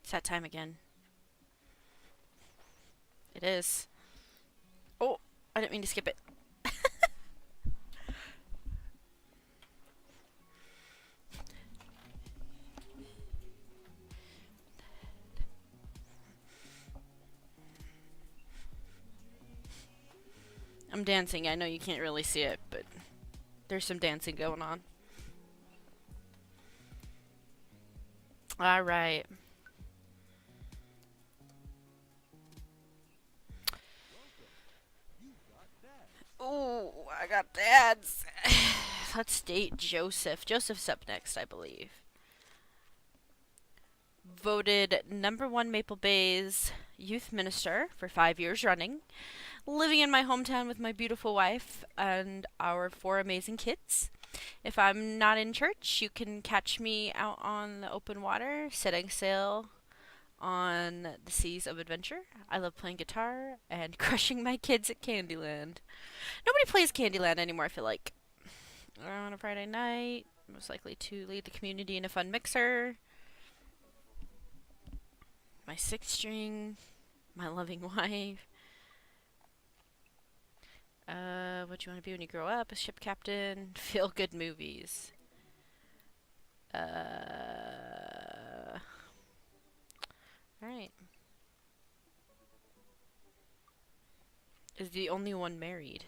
It's that time again. It is. Oh, I didn't mean to skip it. I'm dancing. I know you can't really see it, but there's some dancing going on. All right. Oh, I got dads. Let's date Joseph. Joseph's up next, I believe. Voted number one Maple Bay's youth minister for 5 years running. Living in my hometown with my beautiful wife and our four amazing kids. If I'm not in church, you can catch me out on the open water, setting sail on the seas of adventure. I love playing guitar and crushing my kids at Candyland. Nobody plays Candyland anymore, I feel like. On a Friday night, most likely to lead the community in a fun mixer. My sixth string, my loving wife. What do you want to be when you grow up? A ship captain. Feel good movies. Alright. Is the only one married?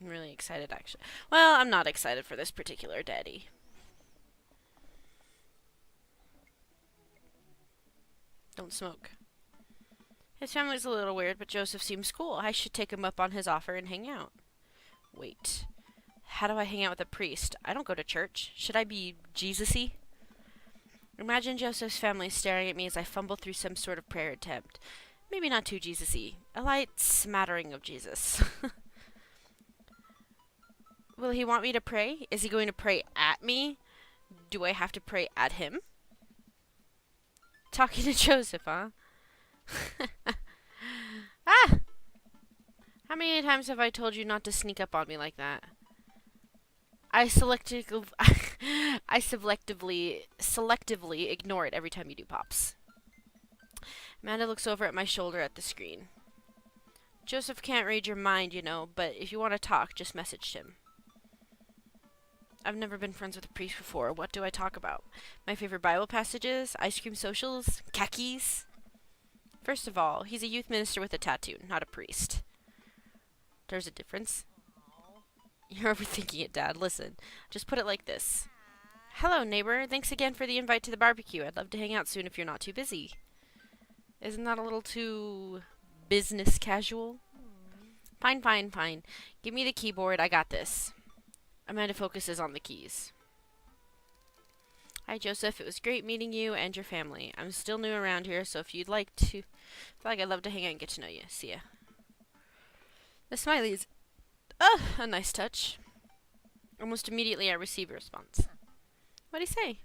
I'm really excited, actually. Well, I'm not excited for this particular daddy. Don't smoke. His family's a little weird, but Joseph seems cool. I should take him up on his offer and hang out. Wait. How do I hang out with a priest? I don't go to church. Should I be Jesus-y? Imagine Joseph's family staring at me as I fumble through some sort of prayer attempt. Maybe not too Jesus-y. A light smattering of Jesus. Will he want me to pray? Is he going to pray at me? Do I have to pray at him? Talking to Joseph, huh? Ah! How many times have I told you not to sneak up on me like that? I selectively ignore it every time you do, Pops. Amanda looks over at my shoulder at the screen. Joseph can't read your mind, you know, but if you want to talk, just message him. I've never been friends with a priest before. What do I talk about? My favorite Bible passages? Ice cream socials? Khakis? First of all, he's a youth minister with a tattoo, not a priest. There's a difference. You're overthinking it, Dad. Listen, just put it like this. Hello, neighbor. Thanks again for the invite to the barbecue. I'd love to hang out soon if you're not too busy. Isn't that a little too business casual? Fine, fine, fine. Give me the keyboard. I got this. Amanda focuses on the keys. Hi, Joseph. It was great meeting you and your family. I'm still new around here, so if you'd like to... I feel like I'd love to hang out and get to know you. See ya. The smileys. A nice touch. Almost immediately I receive a response. What'd he say?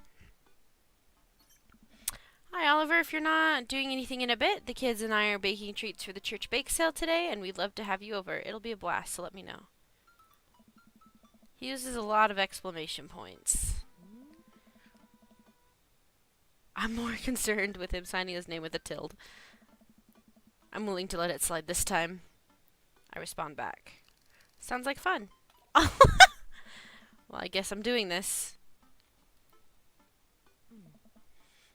Hi, Oliver. If you're not doing anything in a bit, the kids and I are baking treats for the church bake sale today, and we'd love to have you over. It'll be a blast, so let me know. He uses a lot of exclamation points. I'm more concerned with him signing his name with a tilde. I'm willing to let it slide this time. I respond back. Sounds like fun. Well, I guess I'm doing this.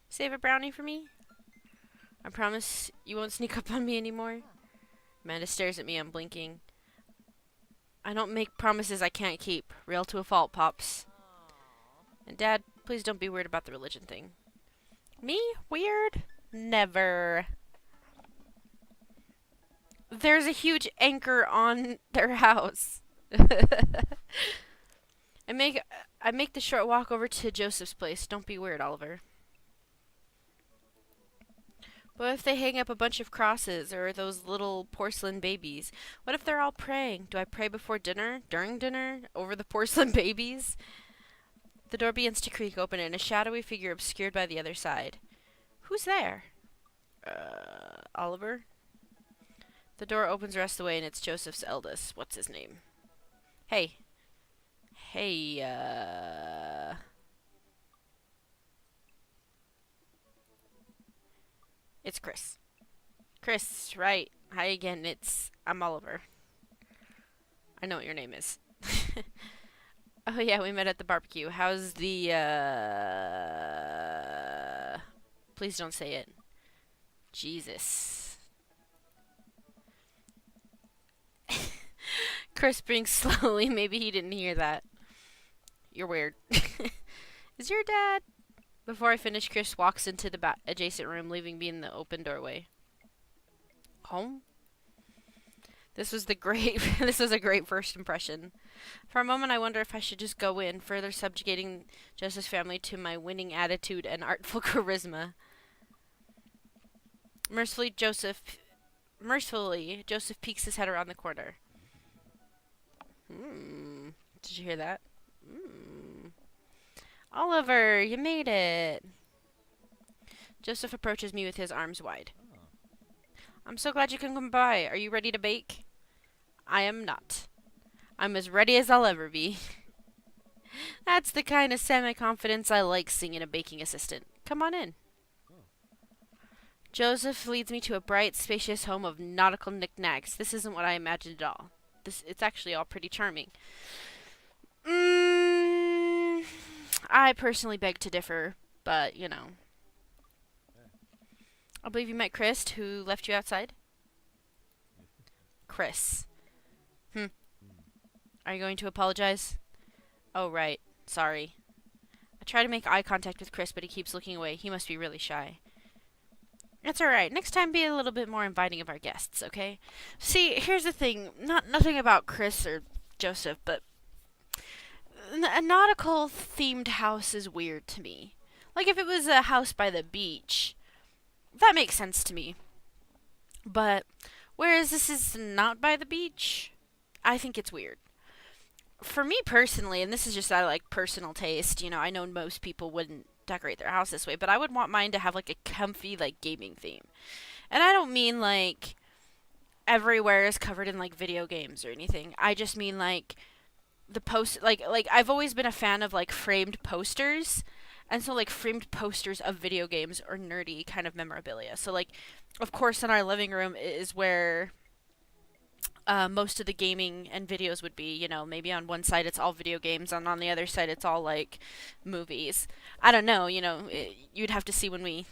Save a brownie for me? I promise you won't sneak up on me anymore. Amanda stares at me, unblinking. I don't make promises I can't keep. Real to a fault, Pops. And Dad, please don't be weird about the religion thing. Me? Weird? Never. There's a huge anchor on their house. I make the short walk over to Joseph's place. Don't be weird, Oliver. What if they hang up a bunch of crosses or those little porcelain babies? What if they're all praying? Do I pray before dinner, during dinner, over the porcelain babies? The door begins to creak open and a shadowy figure obscured by the other side. Who's there? Oliver? The door opens the rest of the way, and it's Joseph's eldest. What's his name? Hey. Hey, It's Chris. Chris, right. Hi again, I'm Oliver. I know what your name is. Oh yeah, we met at the barbecue. How's the, Please don't say it. Jesus. Chris being slowly, maybe he didn't hear that. You're weird. Is your dad? Before I finish, Chris walks into the adjacent room, leaving me in the open doorway. Home? This was a great first impression. For a moment, I wonder if I should just go in, further subjugating Joseph's family to my winning attitude and artful charisma. Mercifully, Joseph peeks his head around the corner. Did you hear that? Oliver, you made it. Joseph approaches me with his arms wide. I'm so glad you can come by. Are you ready to bake? I am not. I'm as ready as I'll ever be. That's the kind of semi-confidence I like seeing in a baking assistant. Come on in. Joseph leads me to a bright, spacious home of nautical knickknacks. This isn't what I imagined at all. It's actually all pretty charming. I personally beg to differ, but, you know. I believe you met Chris, who left you outside? Chris. Are you going to apologize? Oh, right. Sorry. I try to make eye contact with Chris, but he keeps looking away. He must be really shy. It's alright. Next time, be a little bit more inviting of our guests, okay? See, here's the thing. Nothing about Chris or Joseph, but a nautical-themed house is weird to me. Like, if it was a house by the beach, that makes sense to me. But, whereas this is not by the beach, I think it's weird. For me personally, and this is just out of, like, personal taste, you know, I know most people wouldn't decorate their house this way, but I would want mine to have, like, a comfy, like, gaming theme. And I don't mean, like, everywhere is covered in, like, video games or anything. I just mean, like, the like I've always been a fan of, like, framed posters. And so, like, framed posters of video games or nerdy kind of memorabilia. So, like, of course, in our living room is where most of the gaming and videos would be. You know, maybe on one side it's all video games, and on the other side it's all, like, movies. I don't know, you know, you'd have to see when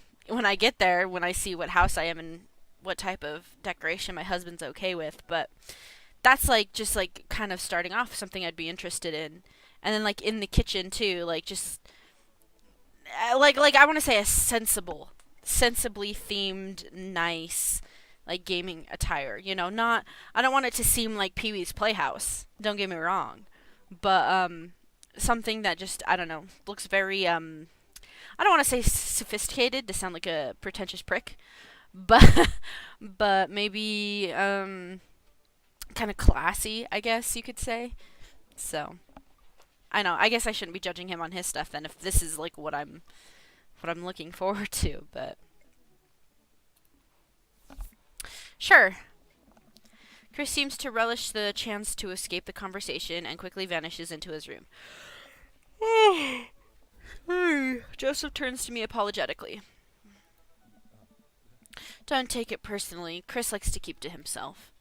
I get there, when I see what house I am and what type of decoration my husband's okay with. But that's, like, just, like, kind of starting off something I'd be interested in. And then, like, in the kitchen, too, like, just like I want to say a sensibly themed, nice, like, gaming attire. You know, not, I don't want it to seem like Pee-wee's Playhouse. Don't get me wrong, but something that just, I don't know, looks very I don't want to say sophisticated to sound like a pretentious prick, but but maybe kind of classy, I guess you could say. So I know. I guess I shouldn't be judging him on his stuff then, if this is, like, what I'm looking forward to. But sure. Chris seems to relish the chance to escape the conversation and quickly vanishes into his room. Joseph turns to me apologetically. Don't take it personally. Chris likes to keep to himself.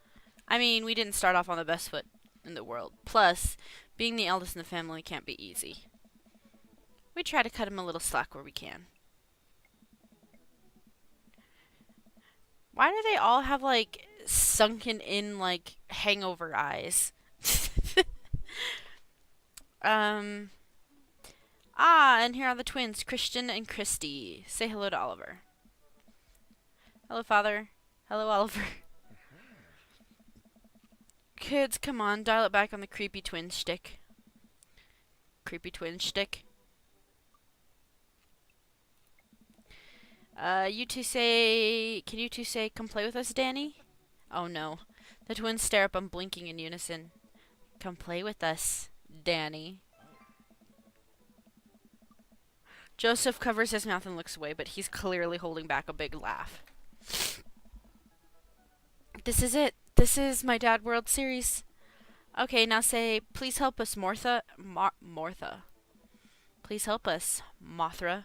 I mean, we didn't start off on the best foot in the world. Plus, being the eldest in the family can't be easy. We try to cut him a little slack where we can. Why do they all have, like, sunken in, like, hangover eyes? And here are the twins, Christian and Christy. Say hello to Oliver. Hello, Father. Hello, Oliver. Kids, come on, dial it back on the creepy twin shtick. Creepy twin shtick. Can you two say, come play with us, Danny? Oh no. The twins stare up, unblinking in unison. Come play with us, Danny. Joseph covers his mouth and looks away, but he's clearly holding back a big laugh. This is it. This is my Dad World Series. Okay, now say, please help us, Mortha. Mortha. Please help us, Mothra.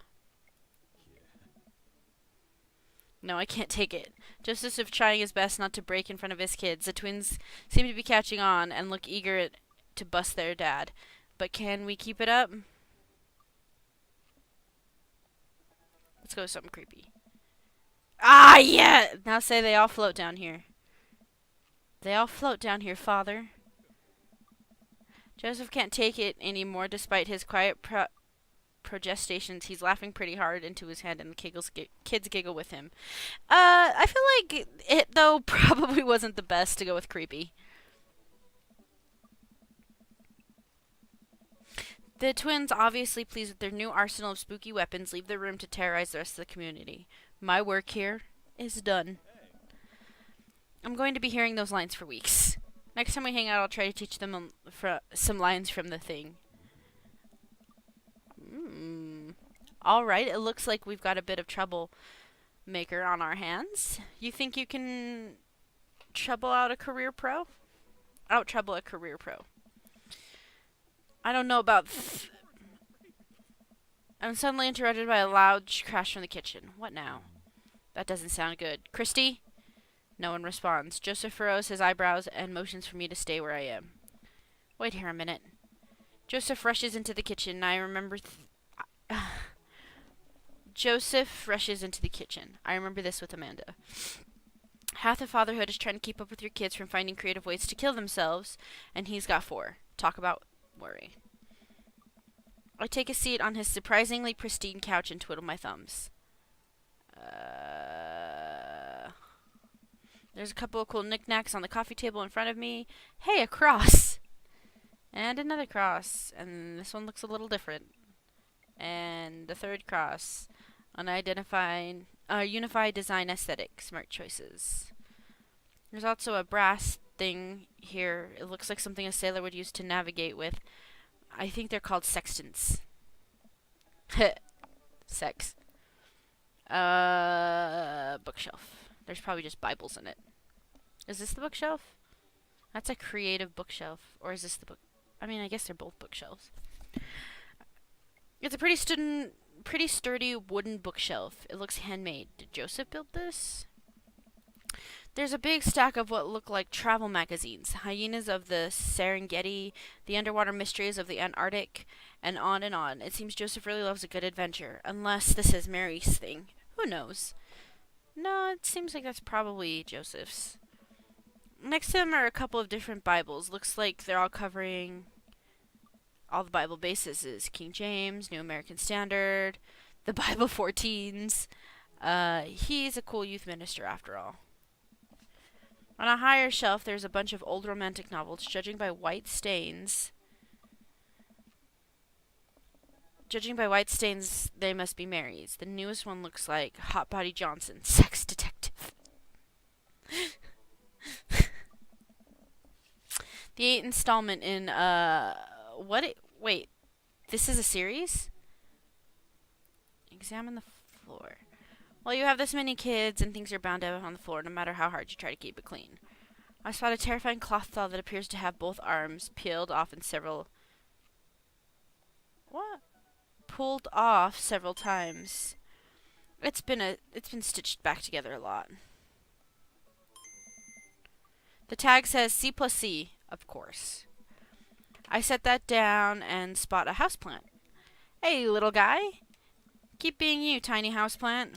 No, I can't take it. Just as if trying his best not to break in front of his kids, the twins seem to be catching on and look eager to bust their dad. But can we keep it up? Let's go with something creepy. Ah, yeah! Now say they all float down here. They all float down here, Father. Joseph can't take it anymore despite his quiet protestations. He's laughing pretty hard into his hand and the kids giggle with him. I feel like it, though, probably wasn't the best to go with creepy. The twins, obviously pleased with their new arsenal of spooky weapons, leave the room to terrorize the rest of the community. My work here is done. I'm going to be hearing those lines for weeks. Next time we hang out, I'll try to teach them some lines from the thing. Alright, it looks like we've got a bit of troublemaker on our hands. You think you can trouble out a career pro? Out trouble a career pro. I don't know about... I'm suddenly interrupted by a loud crash from the kitchen. What now? That doesn't sound good. Christy? No one responds. Joseph furrows his eyebrows and motions for me to stay where I am. Wait here a minute. Joseph rushes into the kitchen, and I remember... Joseph rushes into the kitchen. I remember this with Amanda. Half of fatherhood is trying to keep up with your kids from finding creative ways to kill themselves, and he's got 4. Talk about worry. I take a seat on his surprisingly pristine couch and twiddle my thumbs. There's a couple of cool knickknacks on the coffee table in front of me. Hey, a cross! And another cross. And this one looks a little different. And the third cross. Unidentified, unified design aesthetic. Smart choices. There's also a brass thing here. It looks like something a sailor would use to navigate with. I think they're called sextants. Sex. Bookshelf. There's probably just Bibles in it. Is this the bookshelf? That's a creative bookshelf. Or is this the book? I mean, I guess they're both bookshelves. It's a pretty sturdy wooden bookshelf. It looks handmade. Did Joseph build this? There's a big stack of what look like travel magazines. Hyenas of the Serengeti, the underwater mysteries of the Antarctic, and on and on. It seems Joseph really loves a good adventure. Unless this is Mary's thing. Who knows? No, it seems like that's probably Joseph's. Next to them are a couple of different Bibles. Looks like they're all covering all the Bible bases. Is King James, New American Standard, the Bible for Teens. He's a cool youth minister after all. On a higher shelf, there's a bunch of old romantic novels. Judging by white stains, they must be Mary's. The newest one looks like Hot Body Johnson, Sex Detective. The 8th installment in, wait, this is a series? Examine the floor. Well, you have this many kids and things are bound up on the floor no matter how hard you try to keep it clean. I spot a terrifying cloth doll that appears to have both arms peeled off in several... What? Pulled off several times. It's been stitched back together a lot. The tag says C+C, of course. I set that down and spot a houseplant. Hey, little guy. Keep being you, tiny houseplant.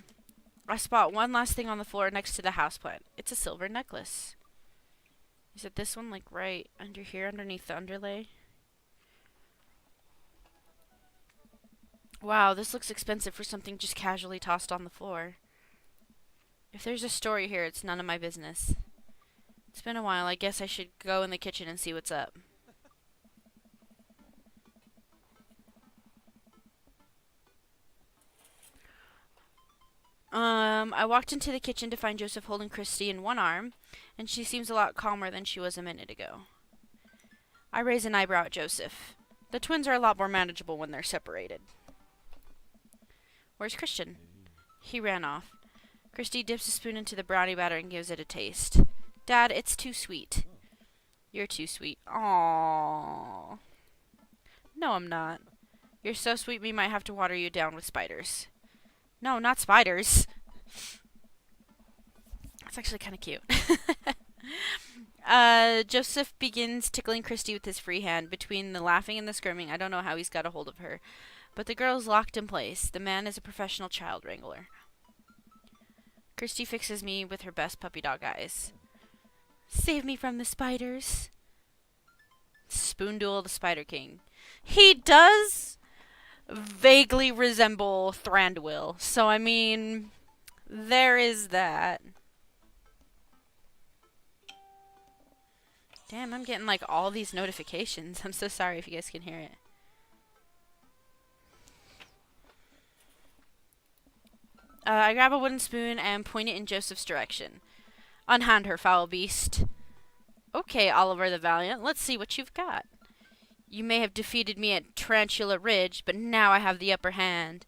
I spot one last thing on the floor next to the houseplant. It's a silver necklace. Is it this one, like right under here, underneath the underlay? Wow, this looks expensive for something just casually tossed on the floor. If there's a story here, it's none of my business. It's been a while. I guess I should go in the kitchen and see what's up. I walked into the kitchen to find Joseph holding Christy in one arm, and she seems a lot calmer than she was a minute ago. I raise an eyebrow at Joseph. The twins are a lot more manageable when they're separated. Where's Christian? He ran off. Christy dips a spoon into the brownie batter and gives it a taste. Dad, it's too sweet. You're too sweet. Aww. No, I'm not. You're so sweet we might have to water you down with spiders. No, not spiders. That's actually kind of cute. Joseph begins tickling Christy with his free hand. Between the laughing and the screaming, I don't know how he's got a hold of her. But the girl is locked in place. The man is a professional child wrangler. Christy fixes me with her best puppy dog eyes. Save me from the spiders. Spoonduel the Spider King. He does vaguely resemble Thranduil. So, I mean, there is that. Damn, I'm getting like all these notifications. I'm so sorry if you guys can hear it. I grab a wooden spoon and point it in Joseph's direction. Unhand her, foul beast. Okay, Oliver the Valiant, let's see what you've got. You may have defeated me at Tarantula Ridge, but now I have the upper hand.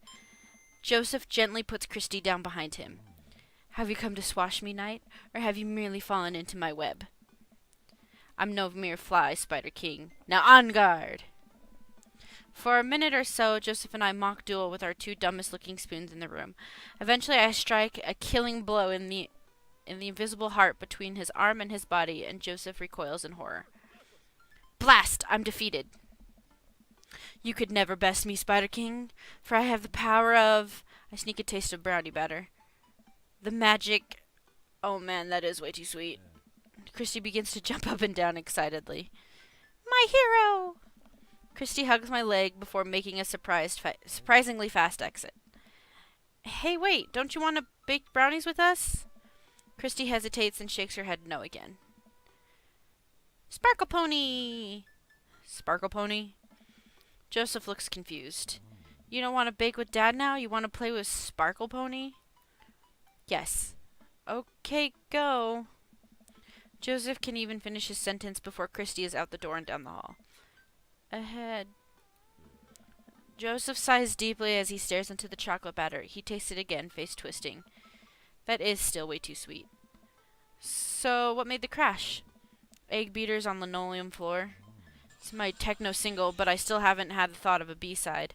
Joseph gently puts Christy down behind him. Have you come to swash me, knight, or have you merely fallen into my web? I'm no mere fly, Spider King. Now on guard! For a minute or so, Joseph and I mock duel with our two dumbest-looking spoons in the room. Eventually, I strike a killing blow in the invisible heart between his arm and his body, and Joseph recoils in horror. Blast! I'm defeated. You could never best me, Spider King, for I have the power of... I sneak a taste of brownie batter. The magic... Oh man, that is way too sweet. Christy begins to jump up and down excitedly. My hero! Christy hugs my leg before making a surprisingly fast exit. Hey, wait, don't you want to bake brownies with us? Christy hesitates and shakes her head no again. Sparkle Pony! Sparkle Pony? Joseph looks confused. You don't want to bake with Dad now? You want to play with Sparkle Pony? Yes. Okay, go. Joseph can even finish his sentence before Christy is out the door and down the hall. Ahead. Joseph sighs deeply as he stares into the chocolate batter. He tastes it again, face twisting. That is still way too sweet. So, what made the crash? Egg beaters on linoleum floor. It's my techno single, but I still haven't had the thought of a B-side.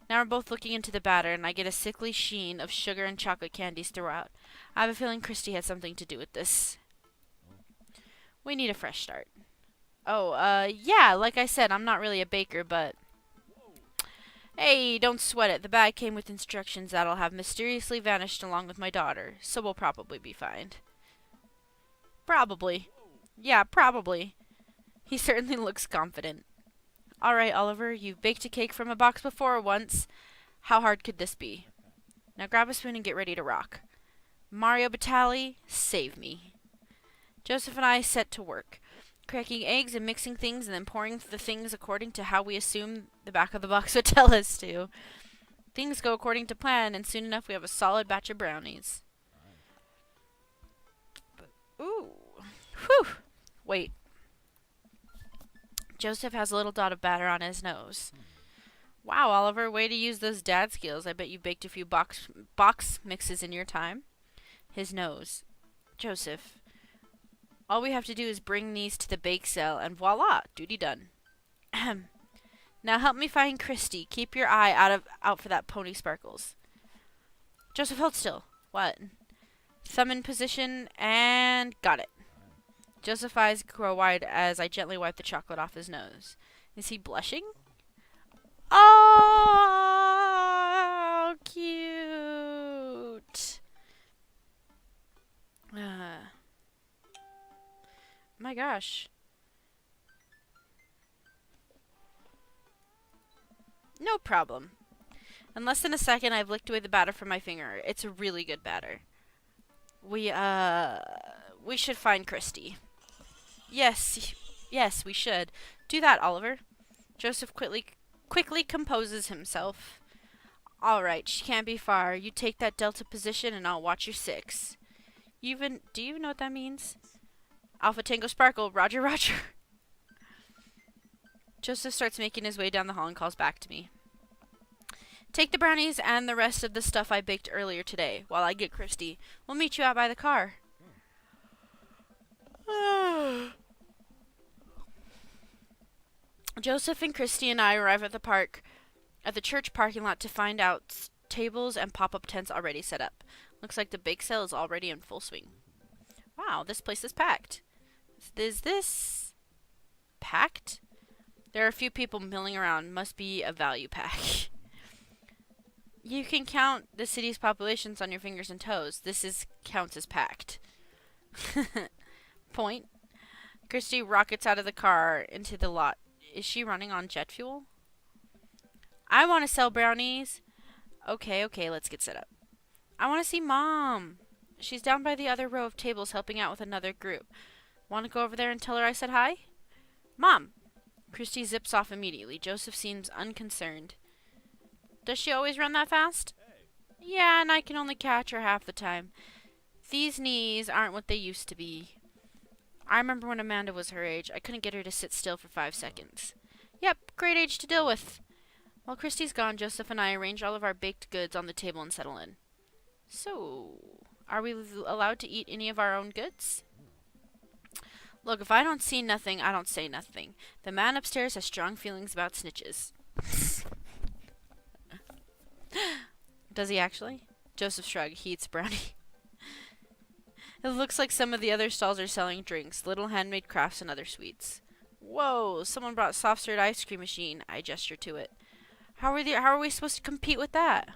Now we're both looking into the batter, and I get a sickly sheen of sugar and chocolate candies throughout. I have a feeling Christy had something to do with this. We need a fresh start. Oh, yeah, like I said, I'm not really a baker, but... Hey, don't sweat it. The bag came with instructions that'll have mysteriously vanished along with my daughter, so we'll probably be fine. Probably. Yeah, probably. He certainly looks confident. Alright, Oliver, you've baked a cake from a box before once. How hard could this be? Now grab a spoon and get ready to rock. Mario Batali, save me. Joseph and I set to work, cracking eggs and mixing things and then pouring the things according to how we assume the back of the box would tell us to. Things go according to plan, and soon enough we have a solid batch of brownies. Ooh. Whew. Wait. Joseph has a little dot of batter on his nose. Wow, Oliver, way to use those dad skills. I bet you baked a few box mixes in your time. His nose. Joseph. All we have to do is bring these to the bake cell, and voila, duty done. Ahem. Now help me find Christy. Keep your eye out for that pony Sparkles. Joseph, hold still. What? Thumb in position, and got it. Joseph's eyes grow wide as I gently wipe the chocolate off his nose. Is he blushing? Oh, cute. My gosh. No problem. In less than a second, I've licked away the batter from my finger. It's a really good batter. We should find Christy. Yes, we should. Do that, Oliver. Joseph quickly composes himself. All right, she can't be far. You take that delta position, and I'll watch your 6. Do you even know what that means? Alpha Tango Sparkle, Roger, Roger. Joseph starts making his way down the hall and calls back to me. Take the brownies and the rest of the stuff I baked earlier today while I get Christy. We'll meet you out by the car. Joseph and Christy and I arrive at the church parking lot to find out tables and pop-up tents already set up. Looks like the bake sale is already in full swing. Wow, this place is packed. Is this packed? There are a few people milling around. Must be a value pack. You can count the city's populations on your fingers and toes. Counts as packed. Point. Christy rockets out of the car into the lot. Is she running on jet fuel? I want to sell brownies. Okay, let's get set up. I want to see Mom. She's down by the other row of tables helping out with another group. Want to go over there and tell her I said hi? Mom! Christy zips off immediately. Joseph seems unconcerned. Does she always run that fast? Yeah, and I can only catch her half the time. These knees aren't what they used to be. I remember when Amanda was her age. I couldn't get her to sit still for 5 seconds. Yep, great age to deal with. While Christy's gone, Joseph and I arrange all of our baked goods on the table and settle in. So, are we allowed to eat any of our own goods? Look, if I don't see nothing, I don't say nothing. The man upstairs has strong feelings about snitches. Does he actually? Joseph shrugged. He eats brownie. It looks like some of the other stalls are selling drinks, little handmade crafts, and other sweets. Whoa, someone brought soft-served ice cream machine. I gesture to it. How are we supposed to compete with that?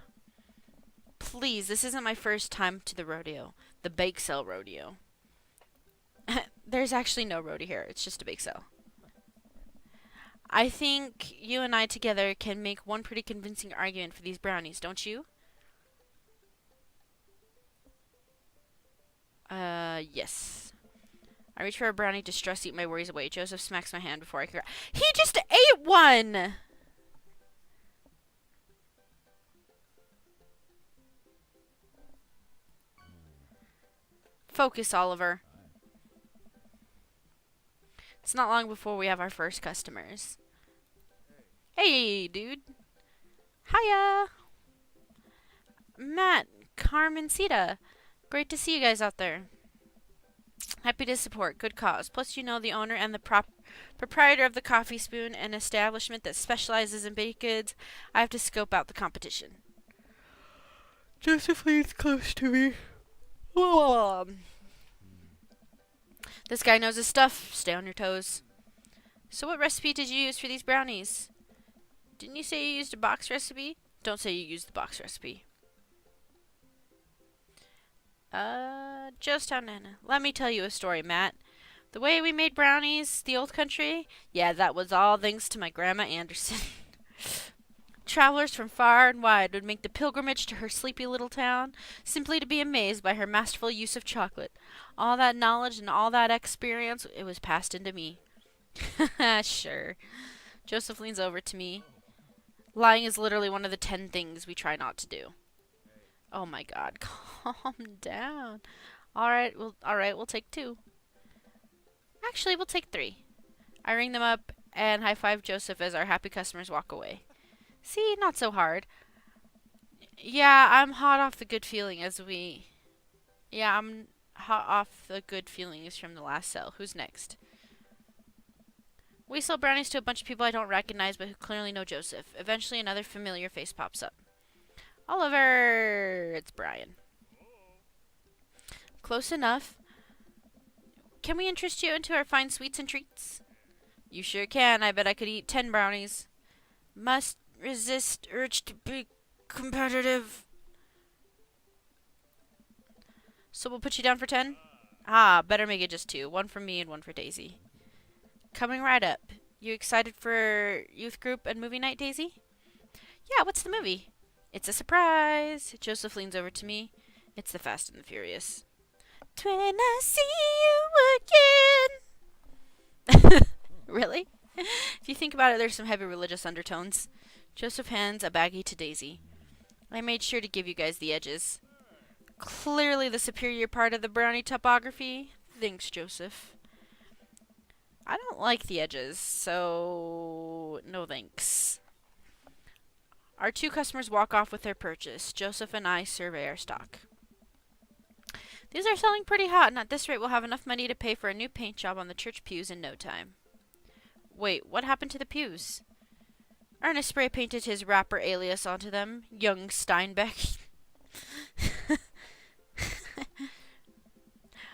Please, this isn't my first time to the rodeo. The bake sale rodeo. There's actually no rodeo here. It's just a bake sale. I think you and I together can make one pretty convincing argument for these brownies, don't you? Yes. I reach for a brownie to stress eat my worries away. Joseph smacks my hand before I can. He just ate one! Focus, Oliver. It's not long before we have our first customers. Hey, dude. Hiya. Matt, Carmen, Sita. Great to see you guys out there. Happy to support. Good cause. Plus, you know the owner and the proprietor of the Coffee Spoon, an establishment that specializes in baked goods. I have to scope out the competition. Joseph leans close to me. This guy knows his stuff. Stay on your toes. So what recipe did you use for these brownies? Didn't you say you used a box recipe? Don't say you used the box recipe. Just how Nana. Let me tell you a story, Matt. The way we made brownies, the old country, yeah, that was all thanks to my Grandma Anderson. Travelers from far and wide would make the pilgrimage to her sleepy little town, simply to be amazed by her masterful use of chocolate. All that knowledge and all that experience, it was passed into me. Sure. Joseph leans over to me. Lying is literally one of the 10 things we try not to do. Oh my god, calm down. Alright, we'll take 2. Actually, we'll take 3. I ring them up and high-five Joseph as our happy customers walk away. See, not so hard. Yeah, I'm hot off the good feeling I'm hot off the good feelings from the last sale. Who's next? We sell brownies to a bunch of people I don't recognize but who clearly know Joseph. Eventually, another familiar face pops up. Oliver! It's Brian. Close enough. Can we interest you into our fine sweets and treats? You sure can. I bet I could eat 10 brownies. Must resist urge to be competitive. So we'll put you down for 10? Ah, better make it just 2. 1 for me and 1 for Daisy. Coming right up. You excited for youth group and movie night, Daisy? Yeah, what's the movie? It's a surprise. Joseph leans over to me. It's The Fast and the Furious. When I see you again. Really? If you think about it, there's some heavy religious undertones. Joseph hands a baggie to Daisy. I made sure to give you guys the edges. Clearly the superior part of the brownie topography. Thanks, Joseph. I don't like the edges, so no thanks. Our 2 customers walk off with their purchase. Joseph and I survey our stock. These are selling pretty hot, and at this rate we'll have enough money to pay for a new paint job on the church pews in no time. Wait, what happened to the pews? Ernest spray painted his rapper alias onto them. Young Steinbeck.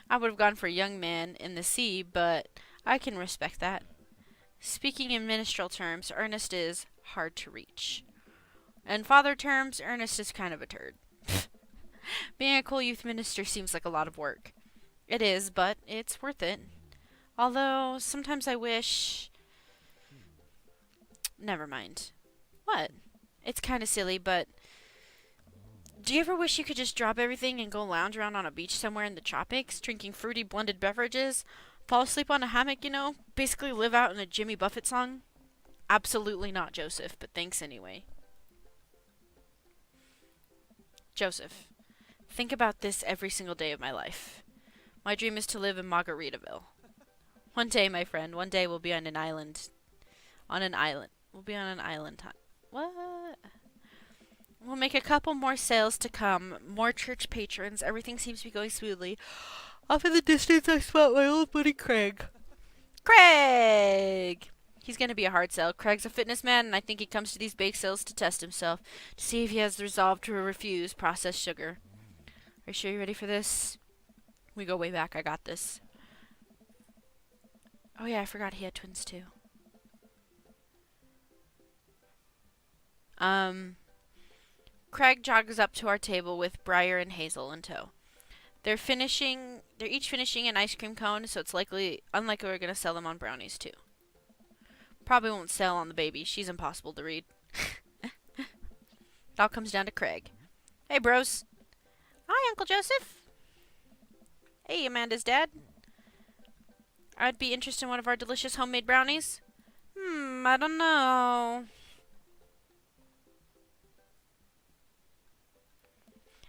I would have gone for young man in the sea, but I can respect that. Speaking in minstrel terms, Ernest is hard to reach. In father terms, Ernest is kind of a turd. Being a cool youth minister seems like a lot of work. It is, but it's worth it. Although, sometimes I wish... Never mind. What? It's kind of silly, but... Do you ever wish you could just drop everything and go lounge around on a beach somewhere in the tropics, drinking fruity blended beverages, fall asleep on a hammock, you know? Basically live out in a Jimmy Buffett song? Absolutely not, Joseph, but thanks anyway. Joseph, think about this every single day of my life. My dream is to live in Margaritaville. One day, my friend, one day we'll be on an island. On an island. We'll be on an island. What? We'll make a couple more sales to come, more church patrons, everything seems to be going smoothly. Off in the distance, I spot my old buddy Craig. Craig! He's going to be a hard sell. Craig's a fitness man, and I think he comes to these bake sales to test himself, to see if he has the resolve to refuse processed sugar. Are you sure you're ready for this? We go way back. I got this. Oh yeah, I forgot he had twins too. Craig jogs up to our table with Briar and Hazel in tow. They're each finishing an ice cream cone, so it's unlikely we're going to sell them on brownies too. Probably won't sell on the baby. She's impossible to read. It all comes down to Craig. Hey, bros. Hi, Uncle Joseph. Hey, Amanda's dad. I'd be interested in one of our delicious homemade brownies. I don't know.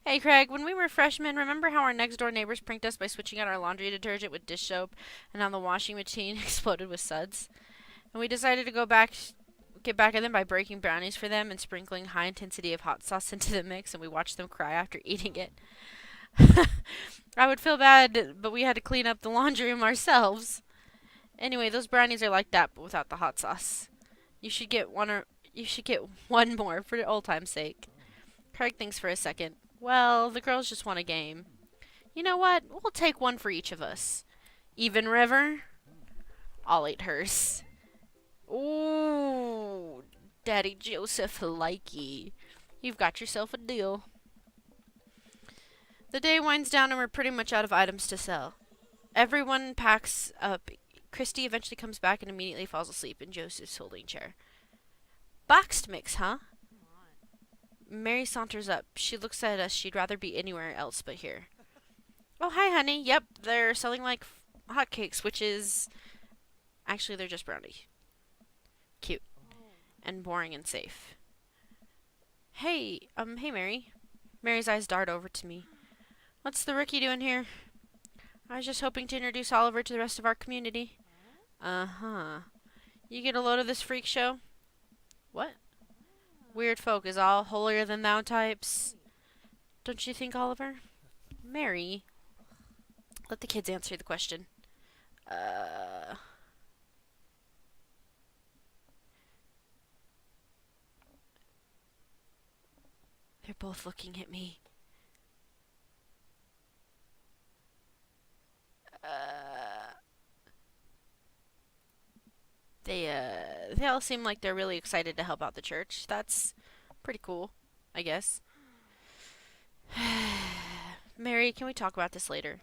Hey, Craig, when we were freshmen, remember how our next-door neighbors pranked us by switching out our laundry detergent with dish soap, and how the washing machine exploded with suds? And we decided to get back at them by breaking brownies for them and sprinkling high intensity of hot sauce into the mix, and we watched them cry after eating it. I would feel bad, but we had to clean up the laundry room ourselves. Anyway, those brownies are like that, but without the hot sauce. You should get one more for old time's sake. Craig thinks for a second. Well, the girls just want a game. You know what? We'll take one for each of us. Even River? I'll eat hers. Ooh, Daddy Joseph likey. You've got yourself a deal. The day winds down and we're pretty much out of items to sell. Everyone packs up. Christy eventually comes back and immediately falls asleep in Joseph's holding chair. Boxed mix, huh? Mary saunters up. She looks at us. She'd rather be anywhere else but here. Oh, hi, honey. Yep, they're selling like hotcakes, which is... Actually, they're just brownie. Cute. And boring and safe. Hey, Mary. Mary's eyes dart over to me. What's the rookie doing here? I was just hoping to introduce Oliver to the rest of our community. Uh-huh. You get a load of this freak show? What? Weird folk is all holier-than-thou types. Don't you think, Oliver? Mary. Let the kids answer the question. They're both looking at me. They all seem like they're really excited to help out the church. That's pretty cool, I guess. Mary, can we talk about this later?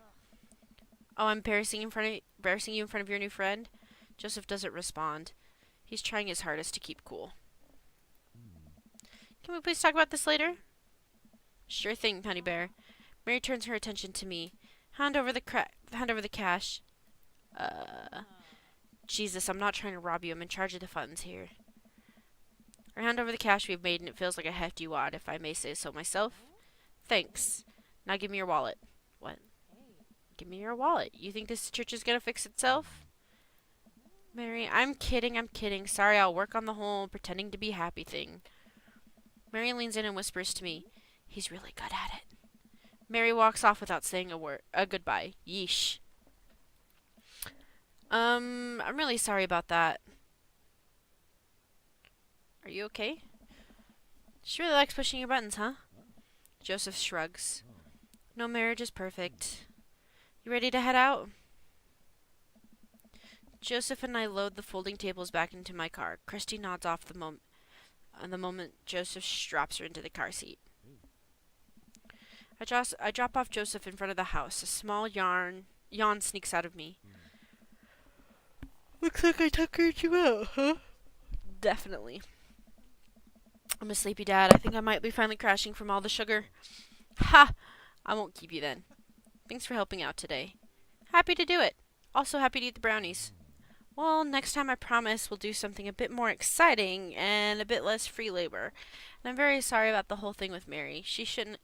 Oh, I'm embarrassing you in front of your new friend? Joseph doesn't respond. He's trying his hardest to keep cool. Can we please talk about this later? Sure thing, Honey Bear. Mary turns her attention to me. Hand over the cash. Jesus, I'm not trying to rob you. I'm in charge of the funds here. I hand over the cash we've made, and it feels like a hefty wad, if I may say so myself. Thanks. Now give me your wallet. What? Give me your wallet. You think this church is gonna fix itself? Mary, I'm kidding. Sorry, I'll work on the whole pretending to be happy thing. Mary leans in and whispers to me, he's really good at it. Mary walks off without saying a goodbye. Yeesh. I'm really sorry about that. Are you okay? She really likes pushing your buttons, huh? Joseph shrugs. No marriage is perfect. You ready to head out? Joseph and I load the folding tables back into my car. Christy nods off the moment Joseph straps her into the car seat. I drop off Joseph in front of the house. A small yawn sneaks out of me. Looks like I tuckered you out, huh? Definitely. I'm a sleepy dad. I think I might be finally crashing from all the sugar. Ha! I won't keep you then. Thanks for helping out today. Happy to do it. Also happy to eat the brownies. Well, next time I promise we'll do something a bit more exciting and a bit less free labor. And I'm very sorry about the whole thing with Mary. You shouldn't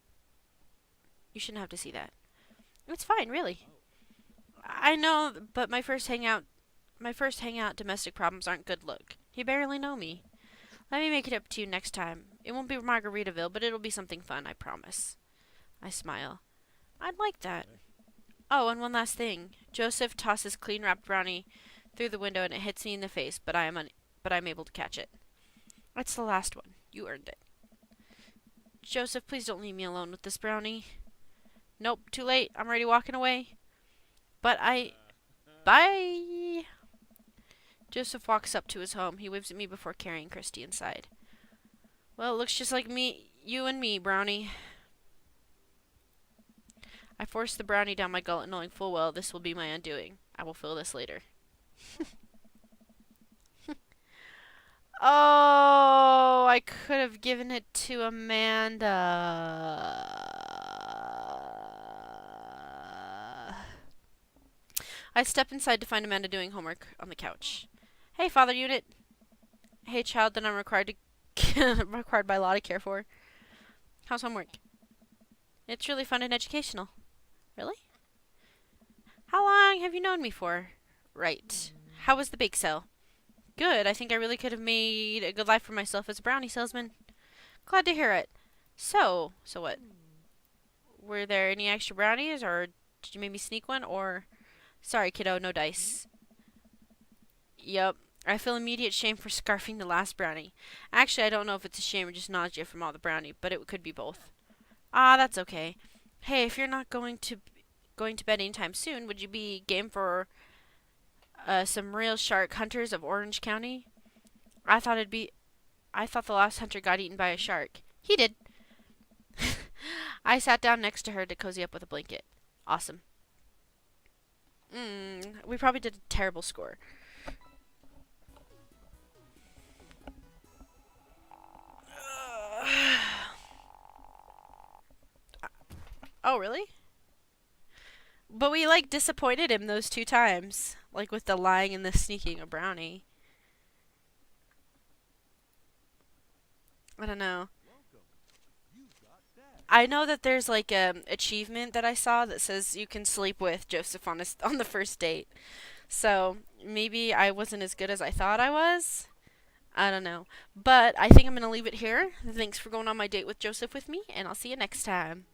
have to see that. It's fine, really. I know, but my first hangout domestic problems aren't good look. You barely know me. Let me make it up to you next time. It won't be Margaritaville, but it'll be something fun, I promise. I smile. I'd like that. Oh, and one last thing. Joseph tosses clean-wrapped brownie through the window and it hits me in the face, but I'm able to catch it. That's the last one. You earned it. Joseph, please don't leave me alone with this brownie. Nope, too late. I'm already walking away. Bye! Joseph walks up to his home. He waves at me before carrying Christy inside. Well, it looks just like you and me, Brownie. I force the brownie down my gullet, knowing full well this will be my undoing. I will feel this later. Oh, I could have given it to Amanda. I step inside to find Amanda doing homework on the couch. Hey, Father Unit. Hey, child that I'm required by law to care for. How's homework? It's really fun and educational. Really? How long have you known me for? Right. How was the bake sale? Good. I think I really could have made a good life for myself as a brownie salesman. Glad to hear it. So what? Were there any extra brownies, or did you maybe sneak one, or... Sorry, kiddo, no dice. Yup. I feel immediate shame for scarfing the last brownie. Actually, I don't know if it's a shame or just nausea from all the brownie, but it could be both. Ah, that's okay. Hey, if you're not going to bed anytime soon, would you be game for some real shark hunters of Orange County? I thought the last hunter got eaten by a shark. He did. I sat down next to her to cozy up with a blanket. Awesome. We probably did a terrible score. Oh, really? But we, disappointed him those 2 times. With the lying and the sneaking a brownie. I don't know. I know that there's, achievement that I saw that says you can sleep with Joseph on the first date. So, maybe I wasn't as good as I thought I was. I don't know. But I think I'm going to leave it here. Thanks for going on my date with Joseph with me, and I'll see you next time.